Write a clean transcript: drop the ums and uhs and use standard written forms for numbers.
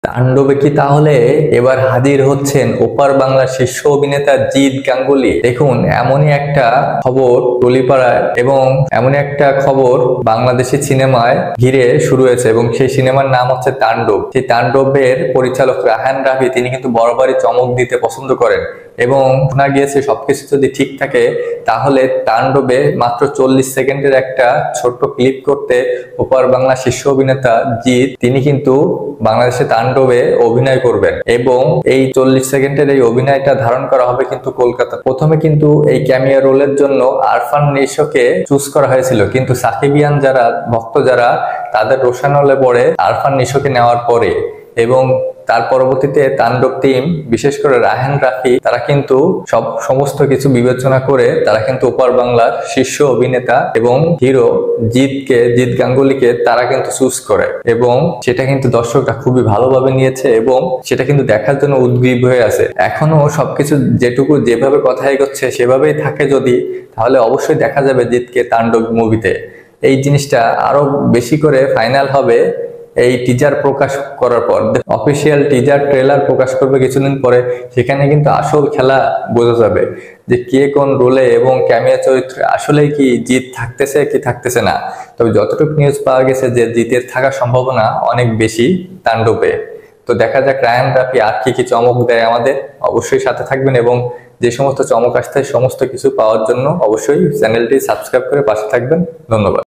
তাণ্ডবে কি তাহলে এবার হাজির হচ্ছেন ওপার বাংলার শীর্ষ অভিনেতা জিৎ গাঙ্গুলি? দেখুন, এমনই একটা খবর টলিপাড়ায় এবং এমনই একটা খবর বাংলাদেশি সিনেমায় ঘিরে শুরু হয়েছে এবং সেই সিনেমার নাম হচ্ছে তাণ্ডব। সেই তাণ্ডবের পরিচালক রায়হান রাফি তিনি কিন্তু বরাবরই চমক দিতে পছন্দ করেন এবং শোনা গিয়েছে সবকিছু যদি ঠিক থাকে তাহলে তাণ্ডবে মাত্র 40 সেকেন্ডের একটা ছোট্ট ক্লিপ করতে ওপার বাংলা শীর্ষ অভিনেতা জিৎ তিনি কিন্তু বাংলাদেশে তাণ্ডবে অভিনয় করবেন এবং এই 40 সেকেন্ডের এই অভিনয়টা ধারণ করা হবে কিন্তু কলকাতা। প্রথমে কিন্তু এই ক্যামিও রোলের জন্য আরফান নিশোকে চুজ করা হয়েছিল, কিন্তু সাকিবিয়ান যারা ভক্ত যারা তাদের রোশানলে পড়ে আরফান নিশোকে নেওয়ার পরে এবং তার পরবর্তীতে তাণ্ডব টিম বিশেষ করে রায়হান রাফি তারা কিন্তু সমস্ত কিছু বিবেচনা করে তারা কিন্তু ওপার বাংলার শীর্ষ অভিনেতা এবং হিরো জিৎ গাঙ্গুলিকে তারা কিন্তু চুজ করে এবং সেটা কিন্তু দর্শকরা খুবই ভালোভাবে নিয়েছে এবং সেটা কিন্তু দেখার জন্য উদ্গ্রীব হয়ে আছে। এখনো সবকিছু যেভাবে কথা এগোচ্ছে সেভাবেই থাকে যদি, তাহলে অবশ্যই দেখা যাবে জিৎকে তাণ্ডব মুভিতে। এই জিনিসটা আরো বেশি করে ফাইনাল হবে এই টিজার প্রকাশ করার পর। অফিসিয়াল টিজার ট্রেলার প্রকাশ করবে কিছুদিন পরে, সেখানে কিন্তু আসল খেলা বোঝা যাবে যে কে কোন রোলে এবং ক্যামিও চরিত্রে আসলেই কি জিৎ থাকতেছে কি থাকতেছে না। তবে যতটুকু নিউজ পাওয়া গেছে যে জিতের থাকার সম্ভাবনা অনেক বেশি তাণ্ডবে। তো দেখা যাক রায়হান রাফি আর কি চমক দেয় আমাদের। অবশ্যই সাথে থাকবেন এবং যে সমস্ত চমক আসছে সমস্ত কিছু পাওয়ার জন্য অবশ্যই চ্যানেলটি সাবস্ক্রাইব করে পাশে থাকবেন। ধন্যবাদ।